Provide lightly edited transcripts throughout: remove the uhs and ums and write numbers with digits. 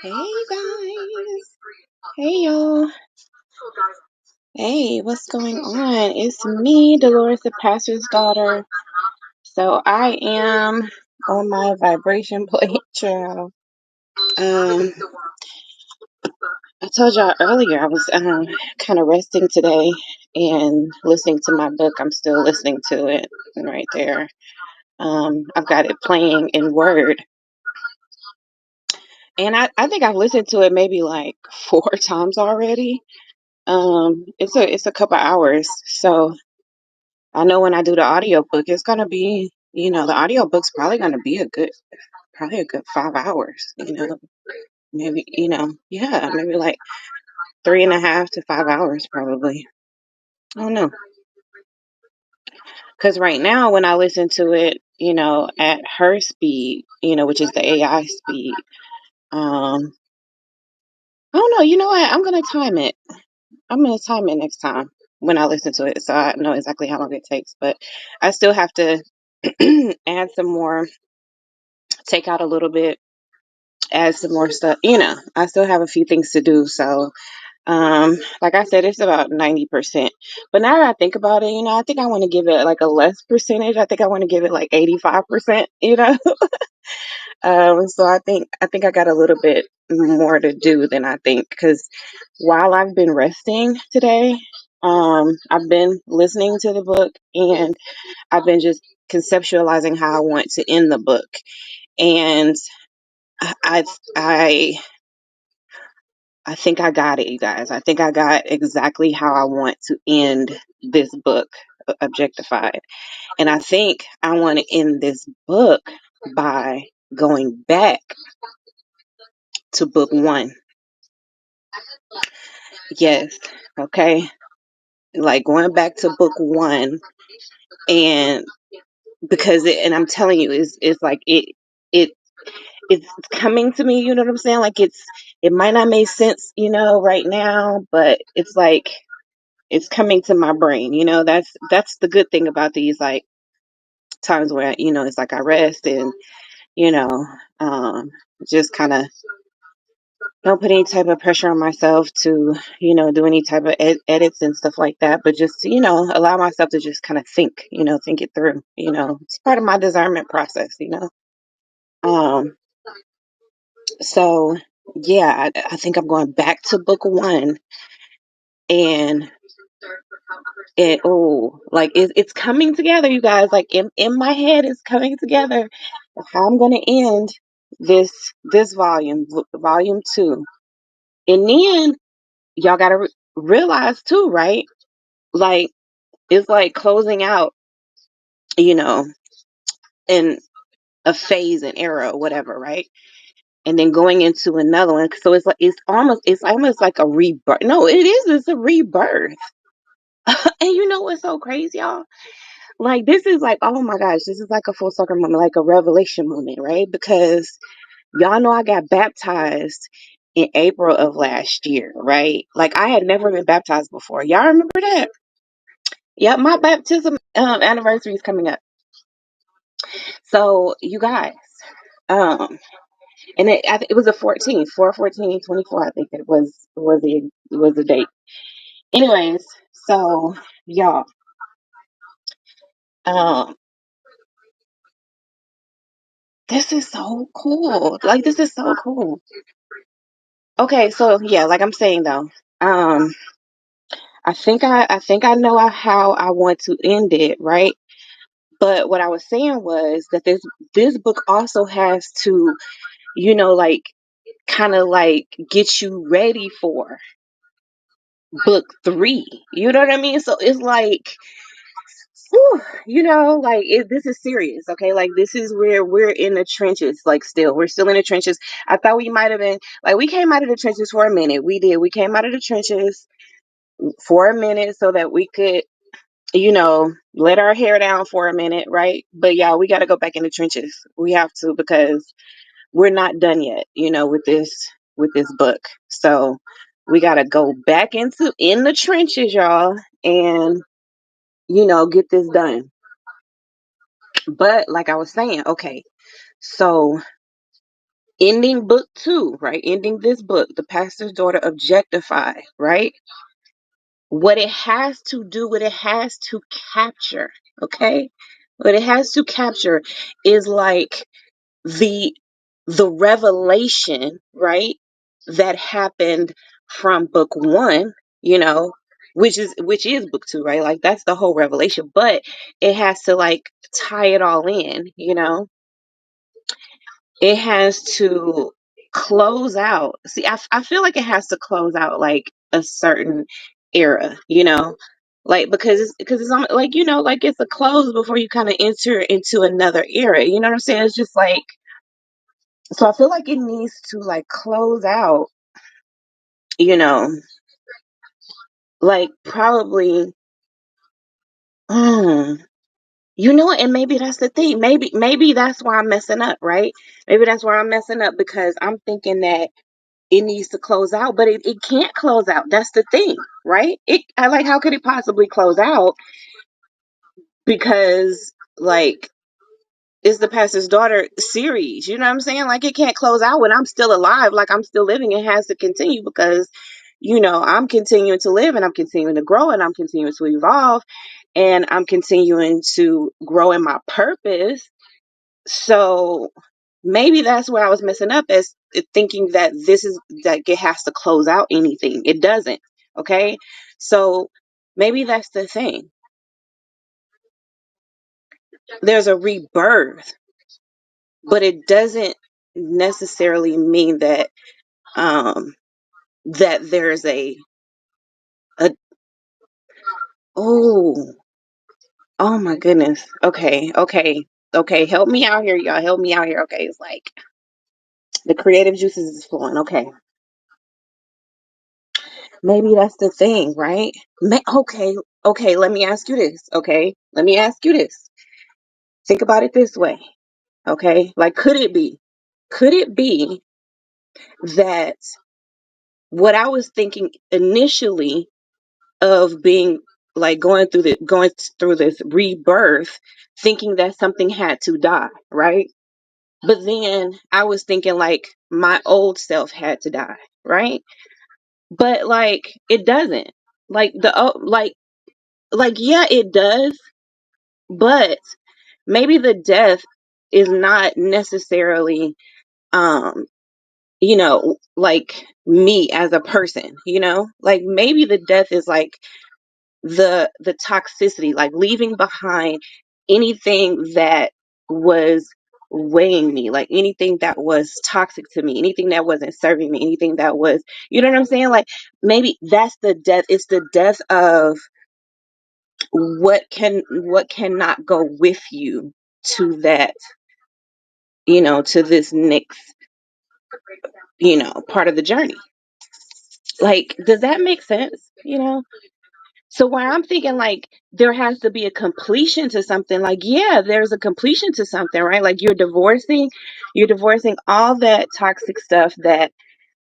Hey, you guys. Hey, y'all. Hey, what's going on? It's me, Delores, the pastor's daughter. So I am on my vibration plate, child. Um, I told y'all earlier I was kind of resting today and listening to my book. I'm still listening to it right there. I've got it playing in Word. And I think I've listened to it maybe like 4 times already. It's a couple hours. So I know when I do the audiobook, it's gonna be, the audiobook's probably gonna be probably a good 5 hours, maybe, yeah, maybe like 3.5 to 5 hours probably. I don't know. Because right now when I listen to it, at her speed, which is the AI speed, I don't know, you know what? I'm gonna time it. I'm gonna time it next time when I listen to it, so I know exactly how long it takes. But I still have to add some more, take out a little bit, add some more stuff. I still have a few things to do. So, like I said, it's about 90%. But now that I think about it, I think I want to give it like a less percentage. I think I want to give it like 85%. So I think I got a little bit more to do than I think, because while I've been resting today, I've been listening to the book and I've been just conceptualizing how I want to end the book. And I I I think I got it, you guys. I think I got exactly how I want to end this book, Objectified. And I think I want to end this book by going back to book one. Yes. Okay. Like going back to book one, and and I'm telling you, it's like it it's coming to me, you know what I'm saying? Like it might not make sense, right now, but it's like it's coming to my brain. That's the good thing about these like times where, it's like I rest and, you know, um just kind of don't put any type of pressure on myself to, do any type of edits and stuff like that, but just, allow myself to just kind of think, think it through. It's part of my discernment process. Um, so yeah, I think I'm going back to book one, and like it's coming together, you guys. Like in my head, it's coming together of how I'm going to end this volume two, and then y'all got to realize too, right? Like it's like closing out, you know, in a phase, an era, or whatever, right? And then going into another one. So it's almost like a rebirth. No, it is. It's a rebirth. And you know what's so crazy, y'all? Like this is like, oh my gosh, this is like a full circle moment, like a revelation moment, right? Because y'all know I got baptized in April of last year, right? Like I had never been baptized before. Y'all remember that? Yep, my baptism anniversary is coming up. So you guys, um, and it was a 14, 4/14/24. I think it was the date. Anyways, so y'all, um, this is so cool. Like this is so cool. Okay, so yeah, like I'm saying though, I think I know how I want to end it, right? But what I was saying was that this book also has to, like kind of like get you ready for book three. You know what I mean? So it's like, whew, like this is serious, okay? Like this is where we're in the trenches. Like we're still in the trenches. I thought we might have been like we came out of the trenches for a minute. We did. We came out of the trenches for a minute so that we could, let our hair down for a minute, right? But yeah, we got to go back in the trenches. We have to, because we're not done yet, with this book. So we got to go back in the trenches, y'all, and get this done. But like I was saying, okay, so ending book 2, right? Ending this book, The Pastor's Daughter Objectified, right? What it has to do, what it has to capture, okay? What it has to capture is like the the revelation, right? That happened from book 1, you know, which is book 2, right? Like that's the whole revelation, but it has to like tie it all in, you know. It has to close out. See, I feel like it has to close out like a certain era, you know, like because it's on like you know like it's a close before you kind of enter into another era. You know what I'm saying? It's just like so. I feel like it needs to like close out. You know, like probably. Mm, you know what? And maybe that's the thing. Maybe that's why I'm messing up, right? Maybe that's why I'm messing up because I'm thinking that it needs to close out, but it can't close out. That's the thing, right? I like how could it possibly close out? Because like it's the pastor's daughter series, you know what I'm saying? Like it can't close out when I'm still alive, like I'm still living. It has to continue because you know I'm continuing to live and I'm continuing to grow and I'm continuing to evolve and I'm continuing to grow in my purpose. So maybe that's where I was messing up as thinking that this is that it has to close out anything. It doesn't. Okay. So maybe that's the thing. There's a rebirth, but it doesn't necessarily mean that um that there's a oh oh my goodness. Okay. Help me out here, y'all. Help me out here. Okay. It's like the creative juices is flowing. Okay. Maybe that's the thing, right? Okay, let me ask you this. Okay, let me ask you this. Think about it this way. Okay, like could it be that what I was thinking initially of being like going through this rebirth, thinking that something had to die, right? But then I was thinking like my old self had to die, right? But like it doesn't. Like like yeah, it does, but maybe the death is not necessarily um you know like me as a person, you know, like maybe the death is like the toxicity, like leaving behind anything that was weighing me, like anything that was toxic to me, anything that wasn't serving me, anything that was, you know what I'm saying, like maybe that's the death. It's the death of what cannot go with you to that, you know, to this next, you know, part of the journey. Like does that make sense, you know? So when I'm thinking like there has to be a completion to something, like yeah, there's a completion to something, right? Like you're divorcing all that toxic stuff that,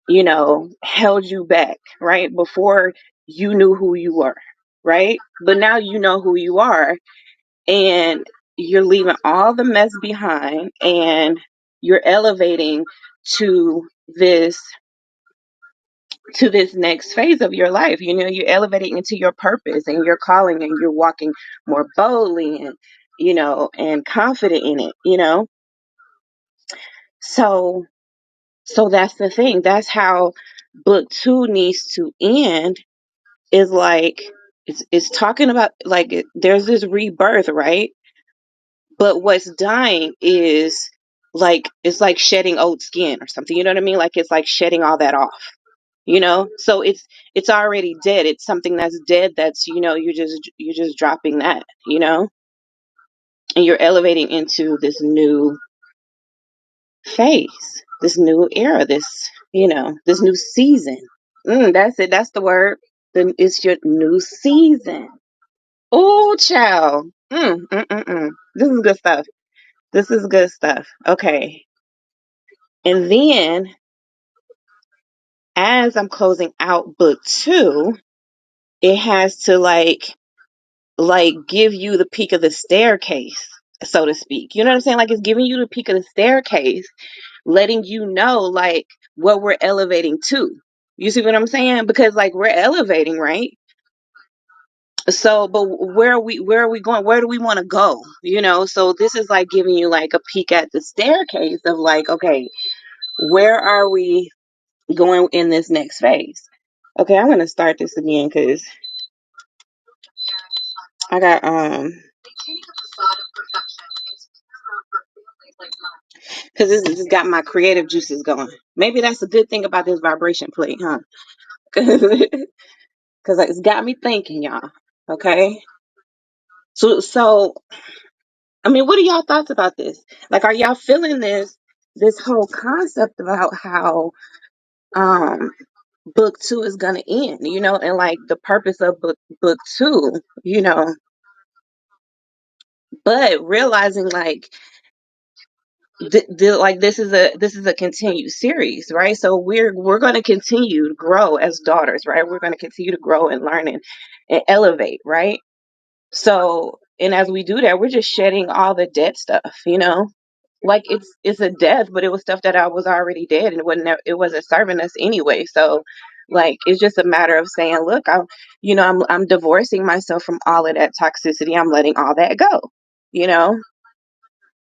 you know, held you back, right? Before you knew who you were, right? But now you know who you are, and you're leaving all the mess behind and you're elevating to this to this next phase of your life. You know, you're elevating into your purpose and your calling, and you're walking more boldly and, you know, and confident in it, you know. So that's the thing. That's how book 2 needs to end, is like it's talking about like there's this rebirth, right? But what's dying is like it's like shedding old skin or something. You know what I mean? Like it's like shedding all that off. You know, so it's already dead. It's something that's dead. That's, you know, you're just dropping that. You know, and you're elevating into this new phase, this new era, this, you know, this new season. That's it. That's the word. Then it's your new season. Oh, child. This is good stuff. This is good stuff. Okay. And then as I'm closing out book 2, it has to like give you the peak of the staircase. so to speak. You know what I'm saying? Like, it's giving you the peak of the staircase, letting you know like what we're elevating to. You see what I'm saying? Because like we're elevating, right? So, but where are we going? Where do we want to go? You know, so this is like giving you like a peek at the staircase of like, okay, where are we going in this next phase? Okay, I'm gonna start this again because I got because this got my creative juices going. Maybe that's a good thing about this vibration plate, huh? Because it's got me thinking, y'all. Okay, so I mean, what are y'all thoughts about this? Like, are y'all feeling this whole concept about how um book two is gonna end, you know, and like the purpose of book two, you know, but realizing like like this is a continued series, right? So we're going to continue to grow as daughters, right? We're going to continue to grow and learn and elevate, right? So, and as we do that, we're just shedding all the dead stuff, you know, like it's a death, but it was stuff that I was already dead, and it wasn't serving us anyway. So, like, it's just a matter of saying, look, I'm divorcing myself from all of that toxicity. I'm letting all that go, you know.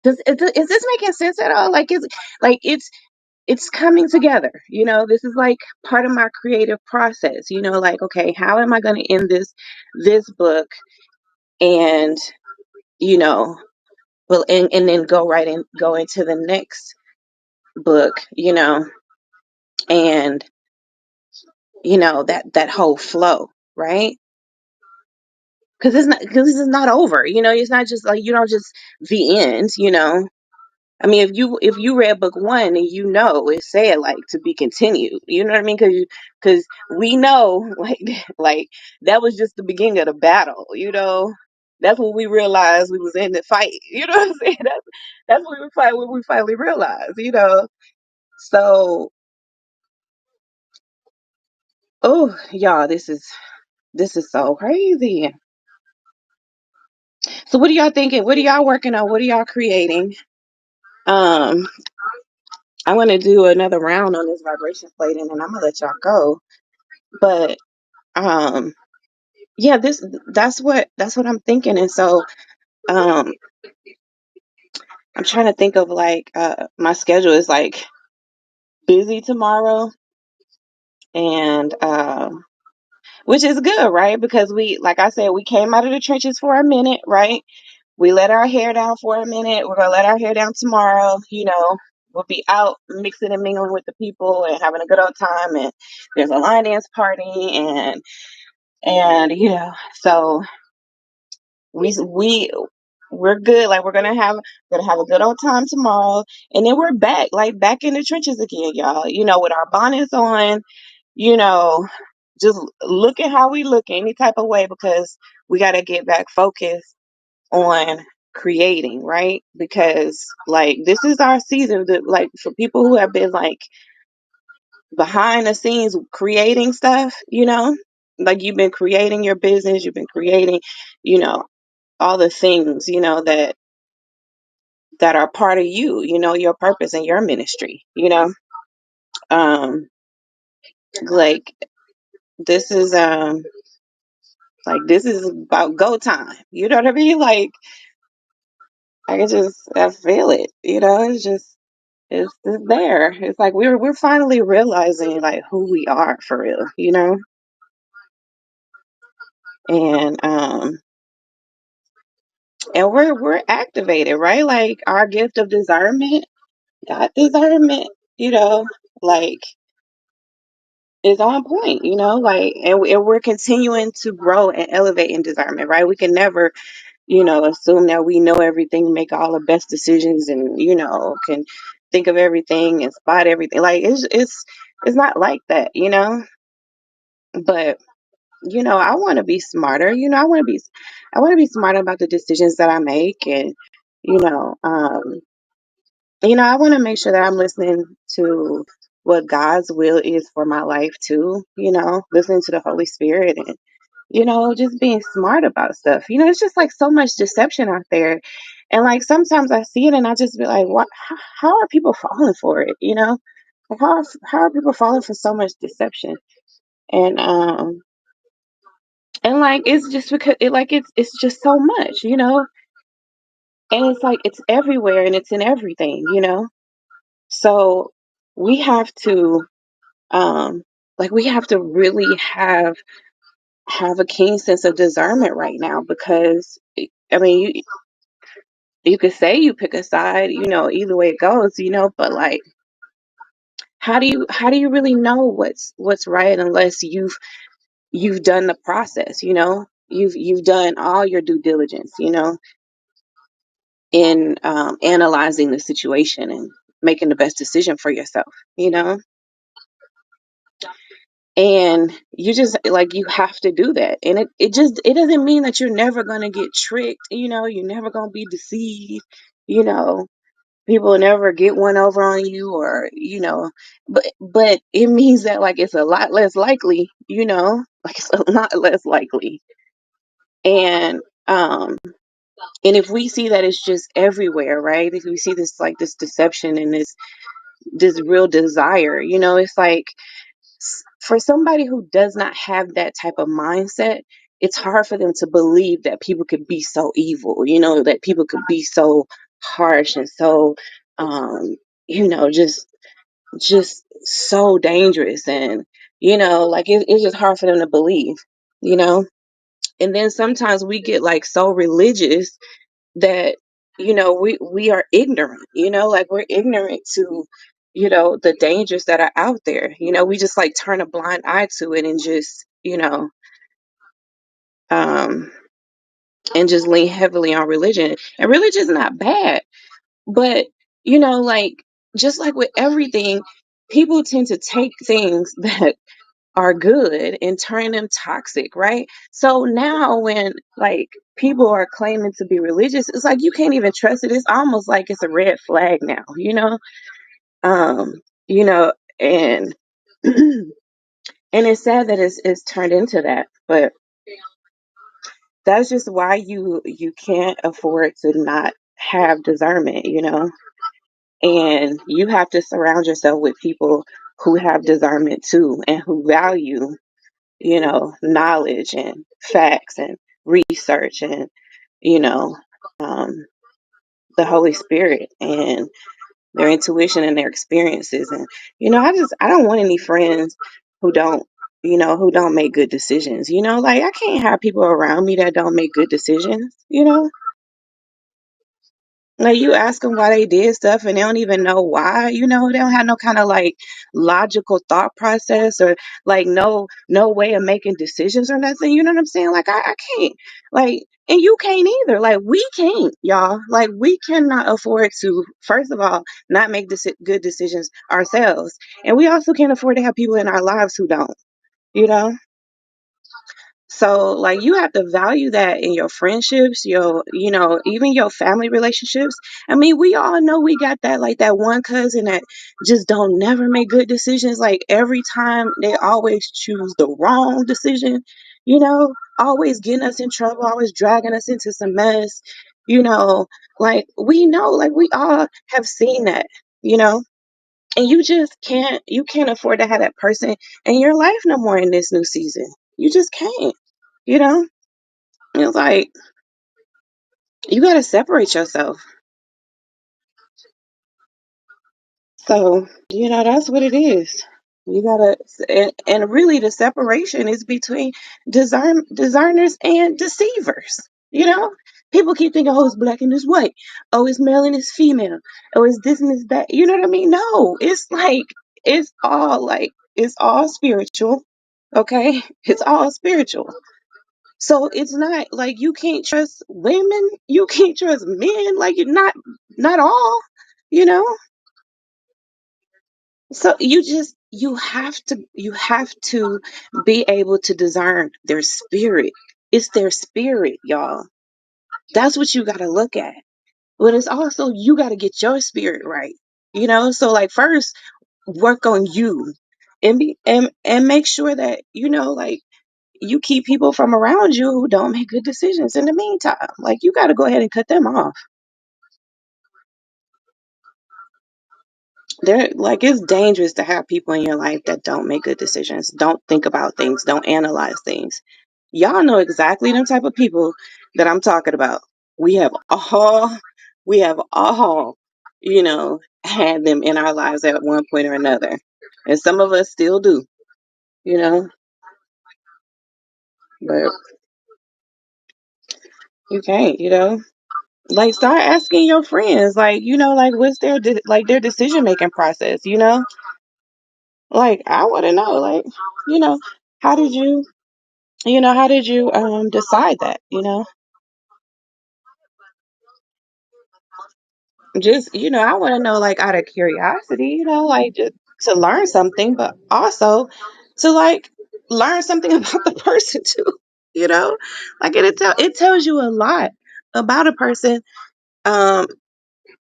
Is this making sense at all? Like it's coming together, you know. This is like part of my creative process, you know. Like, okay, how am I going to end this book, and you know, well, and then go into the next book, you know, and you know that whole flow, right? Because this is not over, you know. It's not just like, you know, just the end, you know. I mean, if you read book one, and you know it said like to be continued, you know what I mean? Because we know like that was just the beginning of the battle, you know. That's when we realized we was in the fight, you know what I'm saying? That's when we finally realized, you know. So, oh y'all, this is so crazy. So what are y'all thinking? What are y'all working on? What are y'all creating? Um, I want to do another round on this vibration plate, and then I'm gonna let y'all go. But um, yeah, that's what I'm thinking. And so um, I'm trying to think of like my schedule is like busy tomorrow, and which is good, right? Because we, like I said, we came out of the trenches for a minute, right? We let our hair down for a minute. We're gonna let our hair down tomorrow. You know, we'll be out mixing and mingling with the people and having a good old time. And there's a line dance party, and you know, so we we're good. Like, we're gonna have a good old time tomorrow, and then we're back, like back in the trenches again, y'all. You know, with our bonnets on. You know, just look at how we look any type of way, because we got to get back focused on creating, right? Because like this is our season to, like, for people who have been like behind the scenes creating stuff, you know, like you've been creating your business, you've been creating, you know, all the things, you know, that are part of you, you know, your purpose and your ministry, you know. Um like this is this is about go time, you know what I mean? Like, I feel it, you know. It's there. It's like we're finally realizing like who we are for real, you know? And we're activated, right? Like our gift of discernment, God discernment, you know, like is on point, you know, like, and we're continuing to grow and elevate in discernment, right? We can never, you know, assume that we know everything, make all the best decisions, and you know, can think of everything and spot everything. Like, it's not like that, you know. But you know, I want to be smarter. You know, I want to be smarter about the decisions that I make, and you know, I want to make sure that I'm listening to what God's will is for my life too. You know, listening to the Holy Spirit, and you know, just being smart about stuff. You know, it's just like so much deception out there, And like sometimes I see it and I just be like, what? How are people falling for it? You know, like how are people falling for so much deception? And like it's just because it's just so much, you know, and it's like it's everywhere and it's in everything, you know. So we have to we have to really have a keen sense of discernment right now because I mean you could say you pick a side, you know, either way it goes, you know, but like how do you really know what's right unless you've done the process, you know? You've done all your due diligence, you know, in analyzing the situation and making the best decision for yourself, you know? And you just like you have to do that. And it doesn't mean that you're never gonna get tricked, you know, you're never gonna be deceived, you know, people will never get one over on you or, you know, but it means that like it's a lot less likely, you know, like it's a lot less likely. And and if we see that it's just everywhere, right? If we see this like this deception and this real desire, you know, it's like for somebody who does not have that type of mindset, it's hard for them to believe that people could be so evil, you know, that people could be so harsh and so, you know, just so dangerous. And, you know, like it's just hard for them to believe, you know. And then sometimes we get like so religious that, you know, we are ignorant, you know, like we're ignorant to, you know, the dangers that are out there, you know, we just like turn a blind eye to it and just, you know, um and just lean heavily on religion. And religion's not bad, but you know, like just like with everything, people tend to take things that are good and turn them toxic, right? So now when like people are claiming to be religious, it's like you can't even trust it. It's almost like it's a red flag now, you know? You know, and and it's sad that it's turned into that, but that's just why you can't afford to not have discernment, you know? And you have to surround yourself with people who have discernment too and who value, you know, knowledge and facts and research and, you know, um, the Holy Spirit and their intuition and their experiences. And, you know, I don't want any friends who don't, you know, who don't make good decisions. You know, like I can't have people around me that don't make good decisions, you know? Like you ask them why they did stuff and they don't even know why, you know, they don't have no kind of like logical thought process or like no way of making decisions or nothing. You know what I'm saying? Like I can't like and you can't either. Like we can't, y'all. Like we cannot afford to, first of all, not make good decisions ourselves. And we also can't afford to have people in our lives who don't, you know? So like you have to value that in your friendships, your, you know, even your family relationships. I mean, we all know we got that like that one cousin that just don't never make good decisions. Like every time they always choose the wrong decision, you know, always getting us in trouble, always dragging us into some mess, you know, like we know, like we all have seen that, you know. And you can't afford to have that person in your life no more in this new season. You just can't. You know, it's like you got to separate yourself. So, you know, that's what it is. You gotta, and really the separation is between designers and deceivers. You know, people keep thinking, oh, it's black and it's white. Oh, it's male and it's female. Oh, it's this and it's that. You know what I mean? No, it's all spiritual. Okay. It's all spiritual. So it's not like you can't trust women, you can't trust men, like you're not all, you know? So you have to be able to discern their spirit. It's their spirit, y'all. That's what you gotta look at. But it's also you gotta get your spirit right. You know, so like first work on you and make sure that, you know, like you keep people from around you who don't make good decisions in the meantime. Like you got to go ahead and cut them off. They're like, it's dangerous to have people in your life that don't make good decisions, don't think about things, don't analyze things. Y'all know exactly the type of people that I'm talking about. We have all, we have all, had them in our lives at one point or another, and some of us still do, you know. But you can't, like start asking your friends, like like what's their like their decision making process, like I want to know, like you know, how did you how did you decide that, just I want to know, like out of curiosity, like just to learn something, but also to like learn something about the person too, you know, like it tells you a lot about a person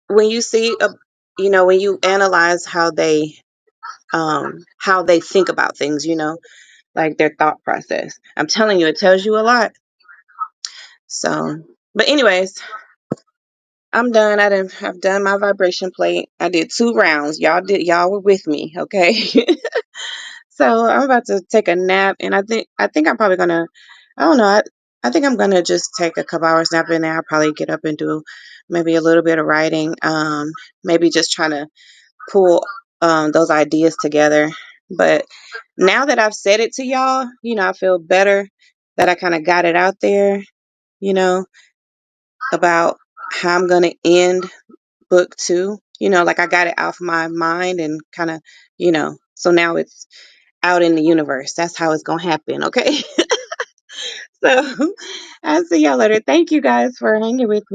when you see a when you analyze how they think about things, like their thought process. I'm telling you, it tells you a lot. So, but anyways, I'm done. I've done my vibration plate. I did 2 rounds. Y'all were with me, okay? So I'm about to take a nap, and I think I'm probably gonna, I don't know. I think I'm gonna just take a couple hours nap, and then I'll probably get up and do maybe a little bit of writing. Maybe just trying to pull those ideas together. But now that I've said it to y'all, I feel better that I kind of got it out there, you know, about how I'm gonna end book 2. Like I got it off my mind and kind of, so now it's out in the universe. That's how it's gonna happen, okay? So I'll see y'all later. Thank you guys for hanging with me.